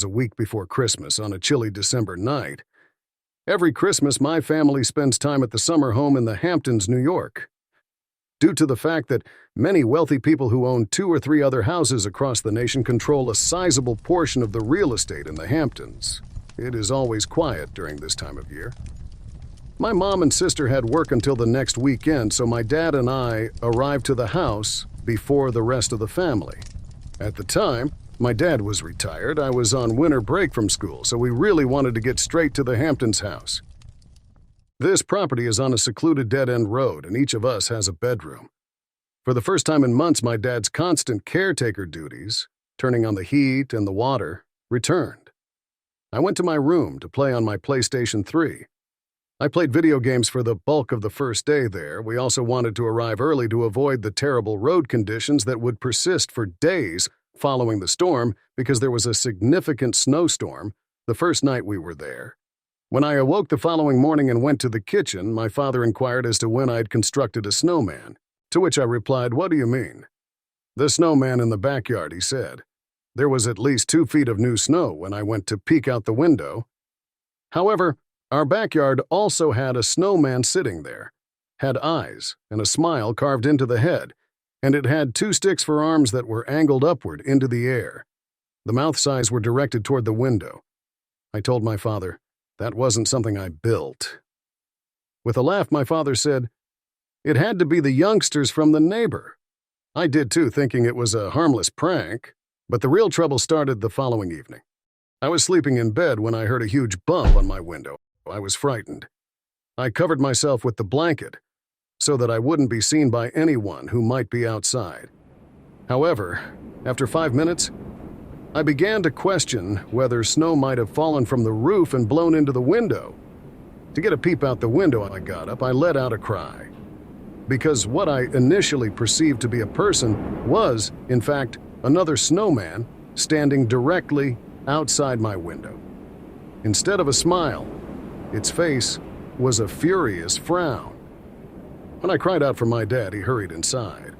was a week before Christmas on a chilly December night. Every Christmas, my family spends time at the summer home in the Hamptons, New York. Due to the fact that many wealthy people who own 2 or 3 other houses across the nation control a sizable portion of the real estate in the Hamptons, it is always quiet during this time of year. My mom and sister had work until the next weekend, so my dad and I arrived to the house before the rest of the family. At the time, my dad was retired. I was on winter break from school, so we really wanted to get straight to the Hamptons house. This property is on a secluded dead-end road, and each of us has a bedroom. For the first time in months, my dad's constant caretaker duties, turning on the heat and the water, returned. I went to my room to play on my PlayStation 3. I played video games for the bulk of the first day there. We also wanted to arrive early to avoid the terrible road conditions that would persist for days following the storm because there was a significant snowstorm the first night we were there. When I awoke the following morning and went to the kitchen, my father inquired as to when I'd constructed a snowman, to which I replied, "What do you mean?" "The snowman in the backyard," he said. There was at least 2 feet of new snow when I went to peek out the window. However, our backyard also had a snowman sitting there, had eyes and a smile carved into the head, and it had 2 sticks for arms that were angled upward into the air. The mouth size were directed toward the window. I told my father, "That wasn't something I built." With a laugh, my father said, "It had to be the youngsters from the neighbor." I did too, thinking it was a harmless prank, but the real trouble started the following evening. I was sleeping in bed when I heard a huge bump on my window. I was frightened. I covered myself with the blanket so that I wouldn't be seen by anyone who might be outside. However, after 5 minutes, I began to question whether snow might have fallen from the roof and blown into the window. To get a peep out the window, I got up. I let out a cry. Because what I initially perceived to be a person was, in fact, another snowman standing directly outside my window. Instead of a smile, its face was a furious frown. When I cried out for my dad, he hurried inside.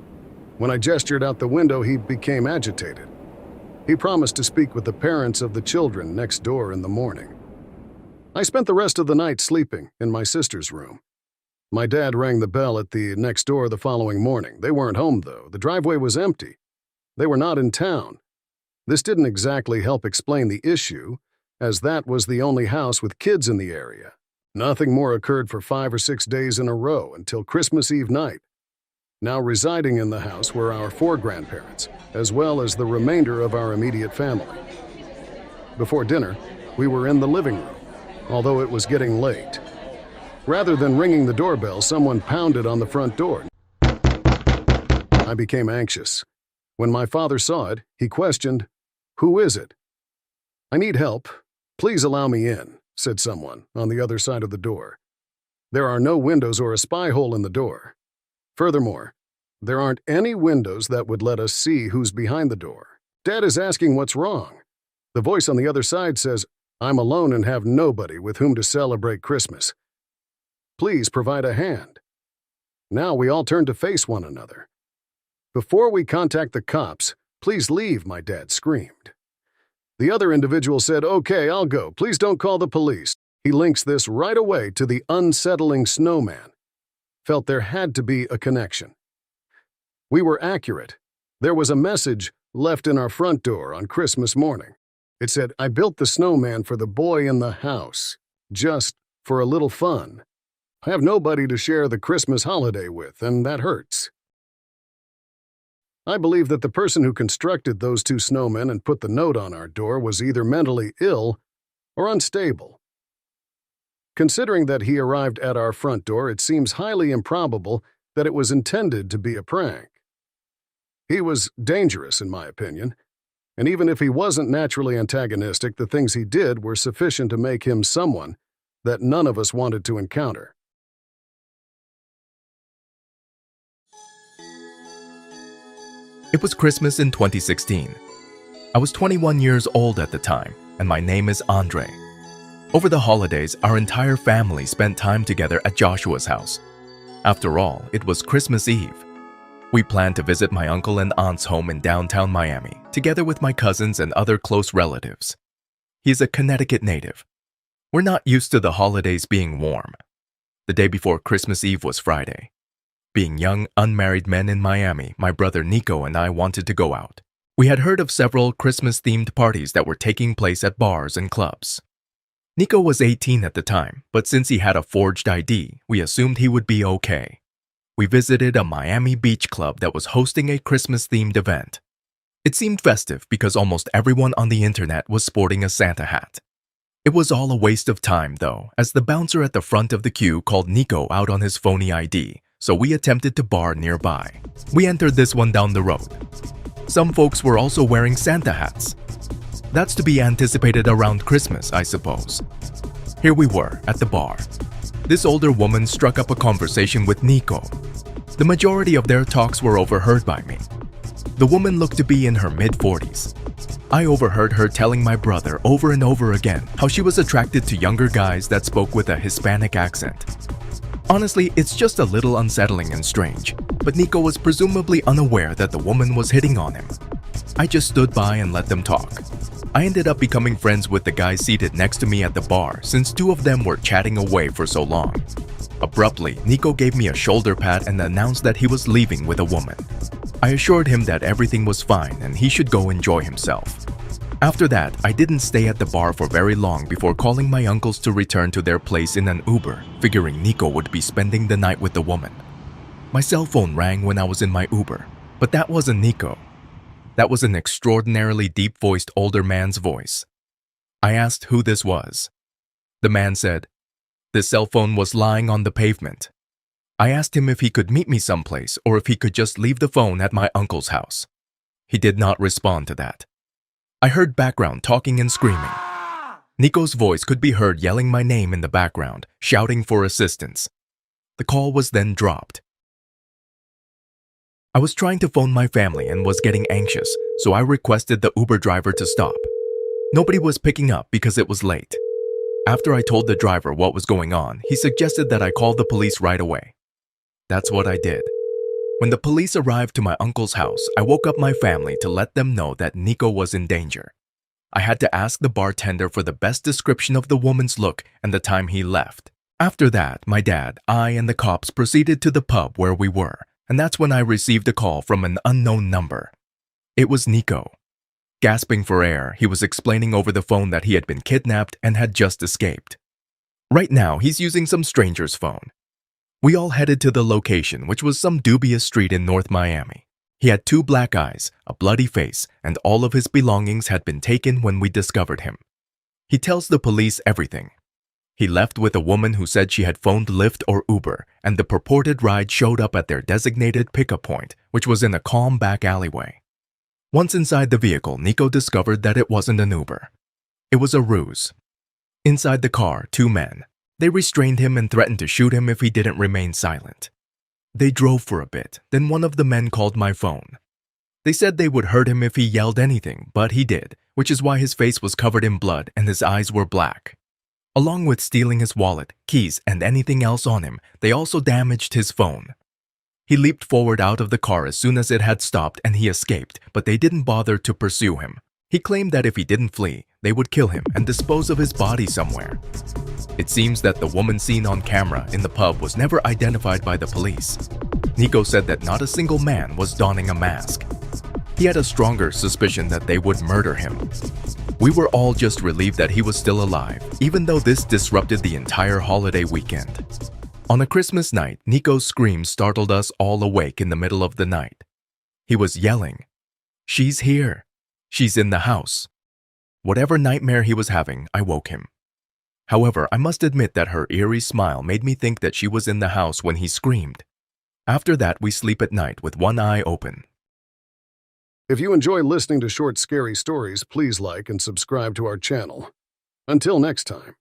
When I gestured out the window, he became agitated. He promised to speak with the parents of the children next door in the morning. I spent the rest of the night sleeping in my sister's room. My dad rang the bell at the next door the following morning. They weren't home, though. The driveway was empty. They were not in town. This didn't exactly help explain the issue, as that was the only house with kids in the area. Nothing more occurred for 5 or 6 days in a row until Christmas Eve night. Now residing in the house were our 4 grandparents, as well as the remainder of our immediate family. Before dinner, we were in the living room, although it was getting late. Rather than ringing the doorbell, someone pounded on the front door. I became anxious. When my father saw it, he questioned, "Who is it?" "I need help. Please allow me in," said someone on the other side of the door. There are no windows or a spy hole in the door. Furthermore, there aren't any windows that would let us see who's behind the door. Dad is asking what's wrong. The voice on the other side says, "I'm alone and have nobody with whom to celebrate Christmas. Please provide a hand." Now we all turn to face one another. "Before we contact the cops, please leave," my dad screamed. The other individual said, "Okay, I'll go. Please don't call the police." He links this right away to the unsettling snowman. Felt there had to be a connection. We were accurate. There was a message left in our front door on Christmas morning. It said, "I built the snowman for the boy in the house, just for a little fun. I have nobody to share the Christmas holiday with, and that hurts." I believe that the person who constructed those 2 snowmen and put the note on our door was either mentally ill or unstable. Considering that he arrived at our front door, it seems highly improbable that it was intended to be a prank. He was dangerous, in my opinion, and even if he wasn't naturally antagonistic, the things he did were sufficient to make him someone that none of us wanted to encounter. It was Christmas in 2016. I was 21 years old at the time, and my name is Andre. Over the holidays, our entire family spent time together at Joshua's house. After all, it was Christmas Eve. We planned to visit my uncle and aunt's home in downtown Miami, together with my cousins and other close relatives. He is a Connecticut native. We're not used to the holidays being warm. The day before Christmas Eve was Friday. Being young, unmarried men in Miami, my brother Nico and I wanted to go out. We had heard of several Christmas-themed parties that were taking place at bars and clubs. Nico was 18 at the time, but since he had a forged ID, we assumed he would be okay. We visited a Miami Beach club that was hosting a Christmas-themed event. It seemed festive because almost everyone on the internet was sporting a Santa hat. It was all a waste of time, though, as the bouncer at the front of the queue called Nico out on his phony ID, so we attempted to bar nearby. We entered this one down the road. Some folks were also wearing Santa hats. That's to be anticipated around Christmas, I suppose. Here we were, at the bar. This older woman struck up a conversation with Nico. The majority of their talks were overheard by me. The woman looked to be in her mid-40s. I overheard her telling my brother over and over again how she was attracted to younger guys that spoke with a Hispanic accent. Honestly, it's just a little unsettling and strange, but Nico was presumably unaware that the woman was hitting on him. I just stood by and let them talk. I ended up becoming friends with the guys seated next to me at the bar since two of them were chatting away for so long. Abruptly, Nico gave me a shoulder pat and announced that he was leaving with a woman. I assured him that everything was fine and he should go enjoy himself. After that, I didn't stay at the bar for very long before calling my uncles to return to their place in an Uber, figuring Nico would be spending the night with the woman. My cell phone rang when I was in my Uber, but that wasn't Nico. That was an extraordinarily deep-voiced older man's voice. I asked who this was. The man said, "The cell phone was lying on the pavement." I asked him if he could meet me someplace or if he could just leave the phone at my uncle's house. He did not respond to that. I heard background talking and screaming. Nico's voice could be heard yelling my name in the background, shouting for assistance. The call was then dropped. I was trying to phone my family and was getting anxious, so I requested the Uber driver to stop. Nobody was picking up because it was late. After I told the driver what was going on, he suggested that I call the police right away. That's what I did. When the police arrived to my uncle's house, I woke up my family to let them know that Nico was in danger. I had to ask the bartender for the best description of the woman's look and the time he left. After that, my dad, I, and the cops proceeded to the pub where we were, and that's when I received a call from an unknown number. It was Nico. Gasping for air, he was explaining over the phone that he had been kidnapped and had just escaped. Right now, he's using some stranger's phone. We all headed to the location, which was some dubious street in North Miami. He had 2 black eyes, a bloody face, and all of his belongings had been taken when we discovered him. He tells the police everything. He left with a woman who said she had phoned Lyft or Uber, and the purported ride showed up at their designated pickup point, which was in a calm back alleyway. Once inside the vehicle, Nico discovered that it wasn't an Uber. It was a ruse. Inside the car, 2 men. They restrained him and threatened to shoot him if he didn't remain silent. They drove for a bit, then one of the men called my phone. They said they would hurt him if he yelled anything, but he did, which is why his face was covered in blood and his eyes were black. Along with stealing his wallet, keys, and anything else on him, they also damaged his phone. He leaped forward out of the car as soon as it had stopped and he escaped, but they didn't bother to pursue him. He claimed that if he didn't flee, they would kill him and dispose of his body somewhere. It seems that the woman seen on camera in the pub was never identified by the police. Nico said that not a single man was donning a mask. He had a stronger suspicion that they would murder him. We were all just relieved that he was still alive, even though this disrupted the entire holiday weekend. On a Christmas night, Nico's screams startled us all awake in the middle of the night. He was yelling, "She's here! She's in the house!" Whatever nightmare he was having, I woke him. However, I must admit that her eerie smile made me think that she was in the house when he screamed. After that, we sleep at night with one eye open. If you enjoy listening to short, scary stories, please like and subscribe to our channel. Until next time.